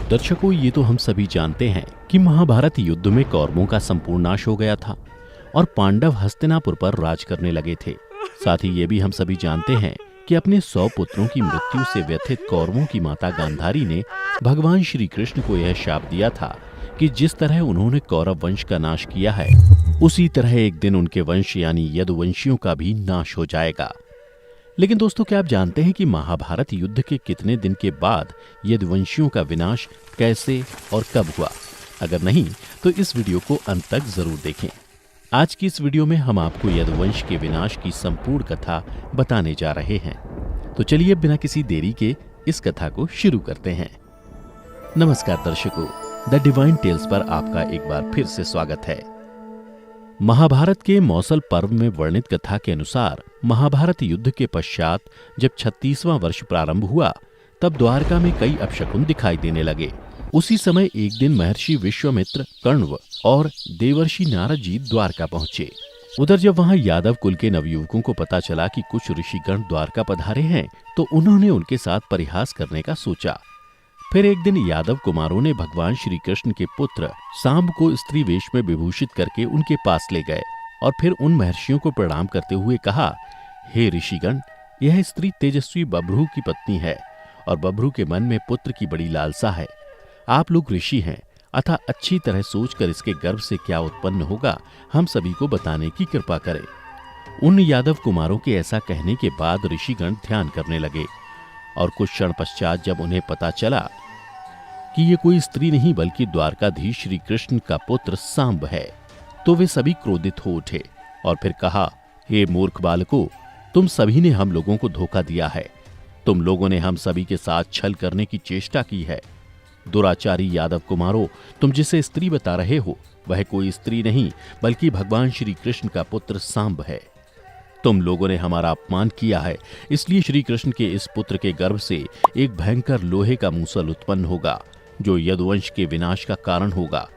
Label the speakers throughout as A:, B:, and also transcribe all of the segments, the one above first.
A: दर्शकों, ये तो हम सभी जानते हैं कि महाभारत युद्ध में कौरवों का संपूर्ण नाश हो गया था और पांडव हस्तिनापुर पर राज करने लगे थे। साथ ही ये भी हम सभी जानते हैं कि अपने 100 पुत्रों की मृत्यु से व्यथित कौरवों की माता गांधारी ने भगवान श्री कृष्ण को यह शाप दिया था कि जिस तरह उन्होंने कौरव वंश का नाश किया है, उसी तरह एक दिन उनके वंश यानी यदुवंशियों का भी नाश हो जाएगा। लेकिन दोस्तों, क्या आप जानते हैं कि महाभारत युद्ध के कितने दिन के बाद यदुवंशियों का विनाश कैसे और कब हुआ? अगर नहीं तो इस वीडियो को अंत तक जरूर देखें। आज की इस वीडियो में हम आपको यदुवंश के विनाश की संपूर्ण कथा बताने जा रहे हैं। तो चलिए बिना किसी देरी के इस कथा को शुरू करते हैं। नमस्कार दर्शकों, द डिवाइन टेल्स पर आपका एक बार फिर से स्वागत है। महाभारत के मौसल पर्व में वर्णित कथा के अनुसार महाभारत युद्ध के पश्चात जब 36वां वर्ष प्रारंभ हुआ, तब द्वारका में कई अपशकुन दिखाई देने लगे। उसी समय एक दिन महर्षि विश्वामित्र, कण्व और देवर्षि नारद जी द्वारका पहुंचे। उधर जब वहां यादव कुल के नवयुवकों को पता चला कि कुछ ऋषिगण द्वारका पधारे हैं, तो उन्होंने उनके साथ परिहास करने का सोचा। फिर एक दिन यादव कुमारों ने भगवान श्री कृष्ण के पुत्र सांब को स्त्री वेश में विभूषित करके उनके पास ले गए और फिर उन महर्षियों को प्रणाम करते हुए कहा, हे ऋषिगण, यह स्त्री तेजस्वी बभ्रू की पत्नी है और बभ्रू के मन में पुत्र की बड़ी लालसा है। आप लोग ऋषि हैं, अतः अच्छी तरह सोचकर इसके गर्भ से क्या उत्पन्न होगा हम सभी को बताने की कृपा करें। उन यादव कुमारों के ऐसा कहने के बाद ऋषिगण ध्यान करने लगे और कुछ क्षण पश्चात जब उन्हें पता चला कि ये कोई स्त्री नहीं बल्कि द्वारकाधीश श्री कृष्ण का पुत्र सांब है, तो वे सभी क्रोधित हो उठे और फिर कहा, हे मूर्ख बालकों, तुम सभी ने हम लोगों को धोखा दिया है। तुम लोगों ने हम सभी के साथ छल करने की चेष्टा की है। दुराचारी यादव कुमारों, तुम जिसे स्त्री बता रहे हो वह कोई स्त्री नहीं बल्कि भगवान श्री कृष्ण का पुत्र सांब है। तुम लोगों ने हमारा अपमान किया है, इसलिए श्री कृष्ण के इस पुत्र के गर्भ से एक भयंकर लोहे का मूसल उत्पन्न होगा जो यदुवंश के विनाश का कारण होगा।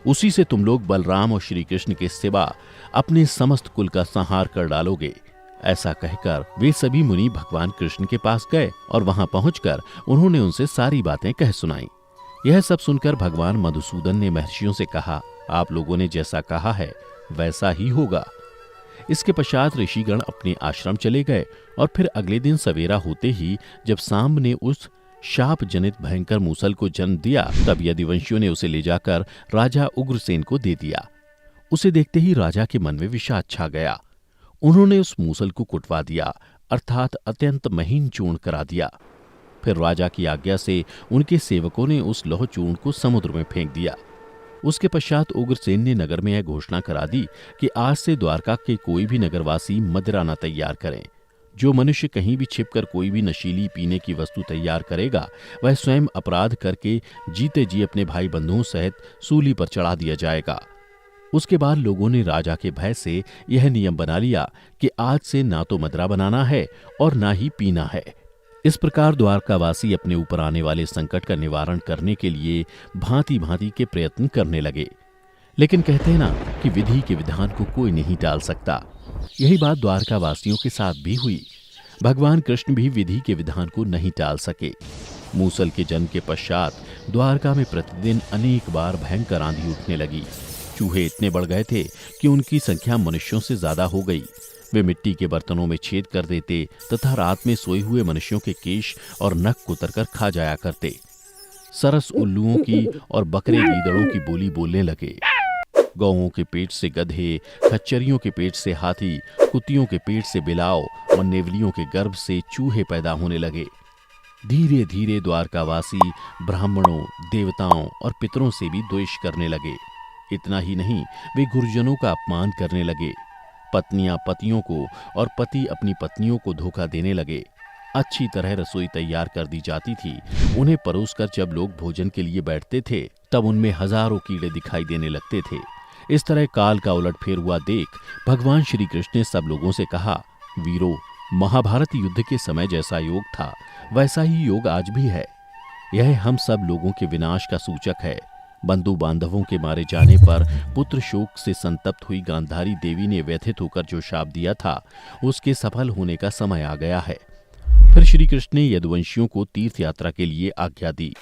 A: उसी से तुम लोग बलराम और श्री कृष्ण के सिवा अपने समस्त कुल का संहार कर डालोगे। ऐसा कहकर वे सभी मुनि भगवान कृष्ण के पास गए और वहां पहुंचकर उन्होंने उनसे सारी बातें कह सुनाई। यह सब सुनकर भगवान मधुसूदन ने महर्षियों से कहा, आप लोगों ने जैसा कहा है वैसा ही होगा। इसके पश्चात ऋषिगण अपने आश्रम चले गए और फिर अगले दिन सवेरा होते ही जब सांब ने उस शाप जनित भयंकर मूसल को जन्म दिया, तब यदुवंशियों ने उसे ले जाकर राजा उग्रसेन को दे दिया। उसे देखते ही राजा के मन में विषाद छा गया। उन्होंने उस मूसल को कुटवा दिया, अर्थात अत्यंत महीन चूर्ण करा दिया। फिर राजा की आज्ञा से उनके सेवकों ने उस लौह चूर्ण को समुद्र में फेंक दिया। उसके पश्चात उग्रसेन ने नगर में यह घोषणा करा दी कि आज से द्वारका के कोई भी नगरवासी मदिरा न तैयार करें। जो मनुष्य कहीं भी छिपकर कोई भी नशीली पीने की वस्तु तैयार करेगा, वह स्वयं अपराध करके जीते जी अपने भाई बंधुओं सहित सूली पर चढ़ा दिया जाएगा। उसके बाद लोगों ने राजा के भय से यह नियम बना लिया कि आज से ना तो मदिरा बनाना है और ना ही पीना है। इस प्रकार द्वारकावासी अपने ऊपर आने वाले संकट का निवारण करने के लिए भांति भांति के प्रयत्न करने लगे। लेकिन कहते हैं ना कि विधि के विधान को कोई नहीं टाल सकता। यही बात द्वारकावासियों के साथ भी हुई। भगवान कृष्ण भी विधि के विधान को नहीं टाल सके। मूसल के जन्म के पश्चात द्वारका में प्रतिदिन अनेक बार भयंकर आंधी उठने लगी। चूहे इतने बढ़ गए थे कि उनकी संख्या मनुष्यों से ज्यादा हो गई। वे मिट्टी के बर्तनों में छेद कर देते तथा रात में सोए हुए मनुष्यों के केश और नख कुतरकर खा जाया करते। सरस उल्लुओं की और बकरे गीदड़ों की बोली बोलने लगे। गौओं के पेट से गधे, खच्चरियों के पेट से हाथी, कुतियों के पेट से बिलाव और नेवलियों के गर्भ से चूहे पैदा होने लगे। धीरे धीरे द्वारकावासी ब्राह्मणों, देवताओं और पितरों से भी द्वेष करने लगे। इतना ही नहीं, वे गुरुजनों का अपमान करने लगे। पत्नियां पतियों को और पति अपनी पत्नियों को धोखा देने लगे। अच्छी तरह रसोई तैयार कर दी जाती थी। उन्हें परोसकर जब लोग भोजन के लिए बैठते थे, तब उनमें हजारों कीड़े दिखाई देने लगते थे। इस तरह काल का उलटफेर हुआ देख भगवान श्री कृष्ण ने सब लोगों से कहा, वीरों, महाभारत युद्ध के समय जैसा योग था वैसा ही योग आज भी है। यह हम सब लोगों के विनाश का सूचक है। बंधु बांधवों के मारे जाने पर पुत्र शोक से संतप्त हुई गांधारी देवी ने व्यथित होकर जो शाप दिया था, उसके सफल होने का समय आ गया है। फिर श्री कृष्ण ने यदुवंशियों को तीर्थ यात्रा के लिए आज्ञा दी।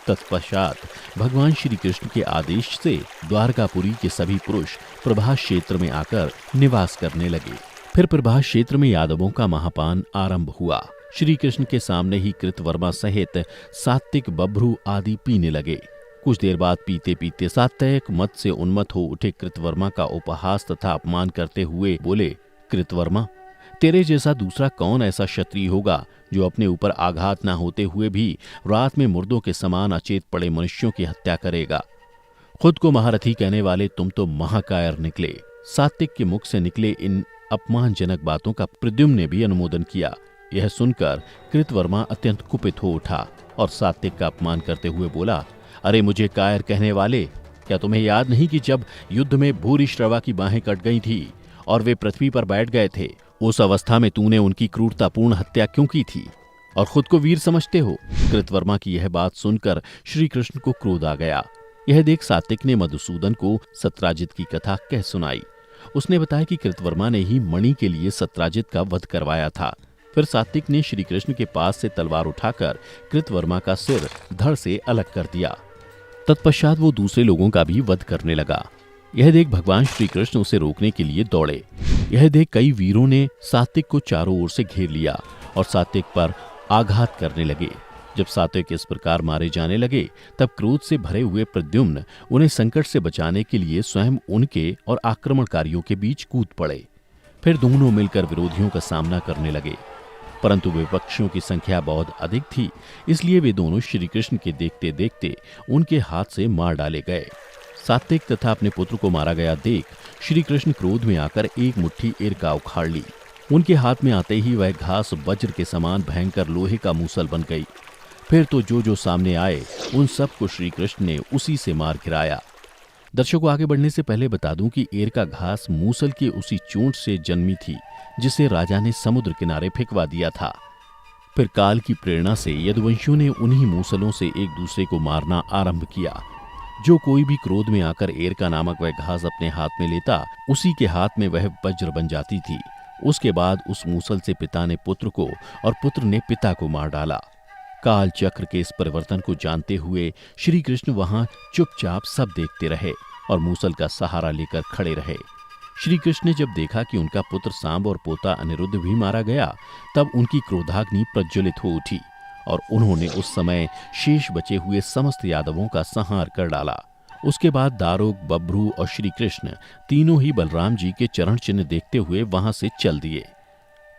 A: तत्पश्चात भगवान श्री कृष्ण के आदेश से द्वारकापुरी के सभी पुरुष प्रभास क्षेत्र में आकर निवास करने लगे। फिर प्रभास क्षेत्र में यादवों का महापान आरंभ हुआ। श्री कृष्ण के सामने ही कृतवर्मा सहित सात्विक, बभ्रू आदि पीने लगे। कुछ देर बाद पीते पीते सात्विक मत से उन्मत्त हो उठे कृतवर्मा का उपहास तथा अपमान करते हुए बोले, कृतवर्मा, तेरे जैसा दूसरा कौन ऐसा क्षत्रिय होगा जो अपने ऊपर आघात न होते हुए भी रात में मुर्दों के समान अचेत पड़े मनुष्यों की हत्या करेगा। खुद को महारथी कहने वाले तुम तो महाकायर निकले। सात्विक के मुख से निकले इन अपमानजनक बातों का प्रद्युम्न ने भी अनुमोदन किया। यह सुनकर कृतवर्मा अत्यंत कुपित हो उठा और सात्विक का अपमान करते हुए बोला, अरे मुझे कायर कहने वाले, क्या तुम्हें याद नहीं कि जब युद्ध में भूरिश्रवा की बाहें कट गई थी और वे पृथ्वी पर बैठ गए थे, उस अवस्था में तूने उनकी क्रूरतापूर्ण हत्या क्यों की थी और खुद को वीर समझते हो? कृतवर्मा की यह बात सुनकर श्री कृष्ण को क्रोध आ गया। यह देख सात्विक ने मधुसूदन को सत्राजित की कथा कह सुनाई। उसने बताया कि कृतवर्मा ने ही मणि के लिए सत्राजित का वध करवाया था। फिर सात्विक ने श्री कृष्ण के पास से तलवार उठाकर कृतवर्मा का सिर धड़ से अलग कर दिया। तत्पश्चात वो दूसरे लोगों का भी वध करने लगा। यह देख भगवान श्री कृष्ण उसे रोकने के लिए दौड़े। यह देख कई वीरों ने सात्विक को चारों ओर से घेर लिया और सात्विक पर आघात करने लगे। जब सात्विक इस प्रकार मारे जाने लगे, तब क्रोध से भरे हुए प्रद्युम्न उन्हें संकट से बचाने के लिए स्वयं उनके और आक्रमणकारियों के बीच कूद पड़े। फिर दोनों मिलकर विरोधियों का सामना करने लगे, परंतु विपक्षियों की संख्या बहुत अधिक थी, इसलिए वे दोनों श्री कृष्ण के देखते देखते उनके हाथ से मार डाले गए। सात्विक तथा अपने पुत्र को मारा गया देख श्री कृष्ण क्रोध में आकर एक मुट्ठी इरका उखाड़ ली। उनके हाथ में आते ही वह घास वज्र के समान भयंकर लोहे का मूसल बन गई। फिर तो जो सामने आए उन सबको श्री कृष्ण ने उसी से मार गिराया। दर्शकों, आगे बढ़ने से पहले बता दूं कि एरका घास मूसल के उसी चोंच से जन्मी थी जिसे राजा ने समुद्र किनारे फेंकवा दिया था। फिर काल की प्रेरणा से यदुवंशियों ने उन्हीं मूसलों से एक दूसरे को मारना आरंभ किया। जो कोई भी क्रोध में आकर एरका नामक वह घास अपने हाथ में लेता, उसी के हाथ में वह वज्र बन जाती थी। उसके बाद उस मूसल से पिता ने पुत्र को और पुत्र ने पिता को मार डाला। काल चक्र के इस परिवर्तन को जानते हुए श्री कृष्ण वहां चुपचाप सब देखते रहे और मूसल का सहारा लेकर खड़े रहे। श्री कृष्ण ने जब देखा कि उनका पुत्र सांब और पोता अनिरुद्ध भी मारा गया, तब उनकी क्रोधाग्नि प्रज्वलित हो उठी और उन्होंने उस समय शेष बचे हुए समस्त यादवों का संहार कर डाला। उसके बाद दारुक, बभ्रू और श्री कृष्ण तीनों ही बलराम जी के चरण चिन्ह देखते हुए वहां से चल दिए।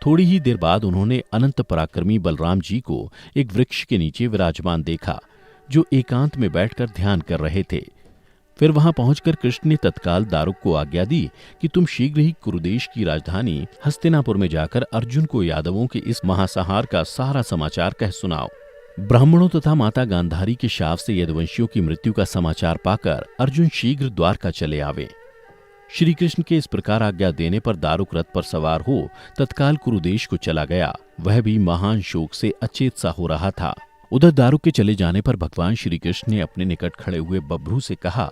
A: थोड़ी ही देर बाद उन्होंने अनंत पराक्रमी बलराम जी को एक वृक्ष के नीचे विराजमान देखा, जो एकांत में बैठकर ध्यान कर रहे थे। फिर वहां पहुंचकर कृष्ण ने तत्काल दारुक को आज्ञा दी कि तुम शीघ्र ही कुरुदेश की राजधानी हस्तिनापुर में जाकर अर्जुन को यादवों के इस महासंहार का सारा समाचार कह सुनाओ। ब्राह्मणों तथा माता गांधारी के शाप से यदुवंशियों की मृत्यु का समाचार पाकर अर्जुन शीघ्र द्वारका चले आवे। श्री कृष्ण के इस प्रकार आज्ञा देने पर दारुक रथ पर सवार हो तत्काल कुरुदेश को चला गया। वह भी महान शोक से अचेत सा हो रहा था। उधर दारुक के चले जाने पर भगवान श्री कृष्ण ने अपने निकट खड़े हुए बभ्रू से कहा,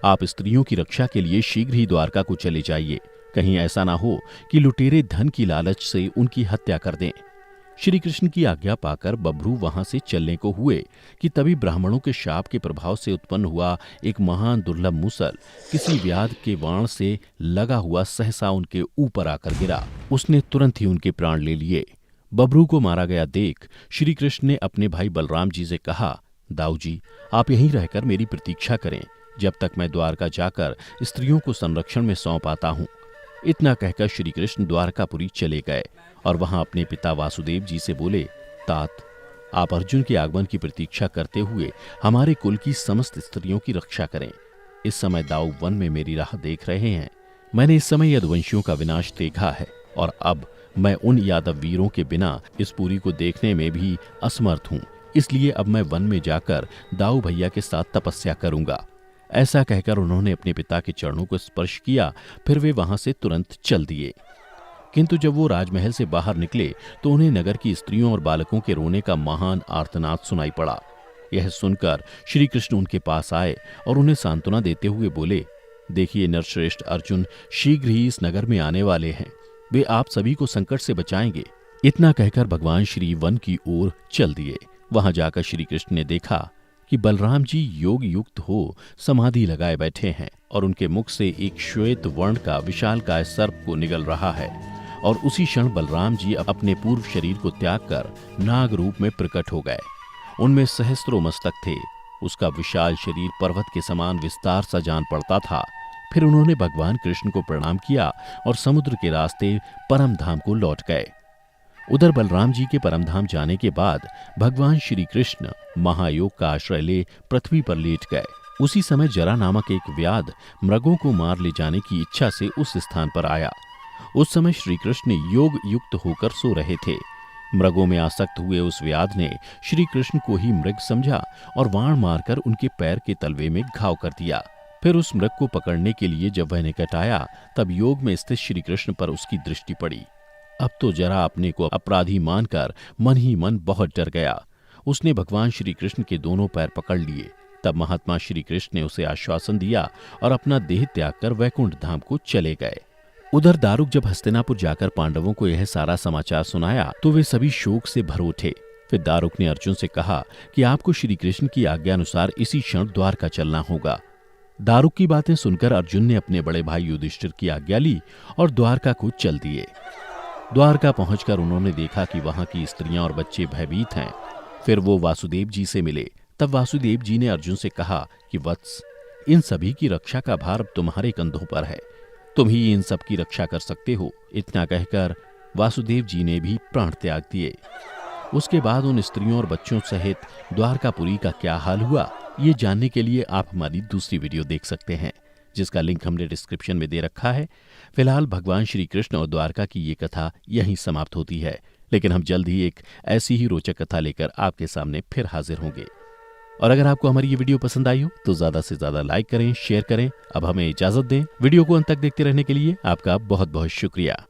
A: आप स्त्रियों की रक्षा के लिए शीघ्र ही द्वारका को चले जाइए। कहीं ऐसा ना हो कि लुटेरे धन की लालच से उनकी हत्या कर दें। श्री कृष्ण की आज्ञा पाकर बभ्रू वहां से चलने को हुए कि तभी ब्राह्मणों के शाप के प्रभाव से उत्पन्न हुआ एक महान दुर्लभ मूसल किसी व्याध के बाण से लगा हुआ सहसा उनके ऊपर आकर गिरा। उसने तुरंत ही उनके प्राण ले लिए। बभ्रू को मारा गया देख श्री कृष्ण ने अपने भाई बलराम जी से कहा, दाऊ जी, आप यहीं रहकर मेरी प्रतीक्षा करें जब तक मैं द्वारका जाकर स्त्रियों को संरक्षण में सौंप आता हूं। इतना कहकर श्री कृष्ण द्वारकापुरी चले गए और वहां अपने पिता वासुदेव जी से बोले, तात, आप अर्जुन के आगमन की प्रतीक्षा करते हुए हमारे कुल की समस्त स्त्रियों की रक्षा करें। इस समय दाऊ वन में मेरी राह देख रहे हैं। मैंने इस समय यदुवंशियों का विनाश देखा है और अब मैं उन यादव वीरों के बिना इस पुरी को देखने में भी असमर्थ हूं। इसलिए अब मैं वन में जाकर दाऊ भैया के साथ तपस्या करूंगा। ऐसा कहकर उन्होंने अपने पिता के चरणों को स्पर्श किया। फिर वे वहां से तुरंत चल दिए। किंतु जब वो राजमहल से बाहर निकले तो उन्हें नगर की स्त्रियों और बालकों के रोने का महान आर्तनाद सुनाई पड़ा। यह सुनकर श्री कृष्ण उनके पास आए और उन्हें सांत्वना देते हुए बोले, देखिए नरश्रेष्ठ अर्जुन शीघ्र ही इस नगर में आने वाले हैं। वे आप सभी को संकट से बचाएंगे। इतना कहकर भगवान श्री वन की ओर चल दिए। वहां जाकर श्री कृष्ण ने देखा कि बलराम जी योग युक्त हो समाधि लगाए बैठे हैं और उनके मुख से एक श्वेत वर्ण का विशालकाय सर्प को निगल रहा है। और उसी क्षण बलराम जी अपने पूर्व शरीर को त्याग कर नाग रूप में प्रकट हो गए। उनमें सहस्त्रों मस्तक थे। उसका विशाल शरीर पर्वत के समान विस्तार सा जान पड़ता था। फिर उन्होंने भगवान कृष्ण को प्रणाम किया और समुद्र के रास्ते परम धाम को लौट गए। उधर बलराम जी के परमधाम जाने के बाद भगवान श्री कृष्ण महायोग का आश्रय ले पृथ्वी पर लेट गए। उसी समय जरा नामक एक व्याध मृगों को मार ले जाने की इच्छा से उस स्थान पर आया। उस समय श्री कृष्ण योग युक्त होकर सो रहे थे। मृगों में आसक्त हुए उस व्याध ने श्री कृष्ण को ही मृग समझा और वाण मारकर उनके पैर के तलवे में घाव कर दिया। फिर उस मृग को पकड़ने के लिए जब वह निकट आया तब योग में स्थित श्री कृष्ण पर उसकी दृष्टि पड़ी। अब तो जरा अपने को अपराधी मानकर मन ही मन बहुत डर गया। उसने भगवान श्री कृष्ण के दोनों पैर पकड़ लिए। तब महात्मा श्री कृष्ण ने उसे आश्वासन दिया और अपना देह त्याग कर वैकुंठ धाम को चले गए। उधर दारुक जब हस्तिनापुर जाकर पांडवों को यह सारा समाचार सुनाया तो वे सभी शोक से भर उठे। फिर दारुक ने अर्जुन से कहा कि आपको श्री कृष्ण की आज्ञा अनुसार इसी क्षण द्वारका चलना होगा। दारुक की बातें सुनकर अर्जुन ने अपने बड़े भाई युधिष्ठिर की आज्ञा ली और द्वारका को चल दिए। द्वारका पहुंचकर उन्होंने देखा कि वहां की स्त्रियां और बच्चे भयभीत हैं। फिर वो वासुदेव जी से मिले। तब वासुदेव जी ने अर्जुन से कहा कि वत्स, इन सभी की रक्षा का भार अब तुम्हारे कंधों पर है। तुम ही इन सब की रक्षा कर सकते हो। इतना कहकर वासुदेव जी ने भी प्राण त्याग दिए। उसके बाद उन स्त्रियों और बच्चों सहित द्वारकापुरी का क्या हाल हुआ, ये जानने के लिए आप हमारी दूसरी वीडियो देख सकते हैं, जिसका लिंक हमने डिस्क्रिप्शन में दे रखा है। फिलहाल भगवान श्री कृष्ण और द्वारका की ये कथा यहीं समाप्त होती है, लेकिन हम जल्द ही एक ऐसी ही रोचक कथा लेकर आपके सामने फिर हाजिर होंगे। और अगर आपको हमारी ये वीडियो पसंद आई हो तो ज्यादा से ज्यादा लाइक करें, शेयर करें। अब हमें इजाजत दें। वीडियो को अंत तक देखते रहने के लिए आपका बहुत बहुत शुक्रिया।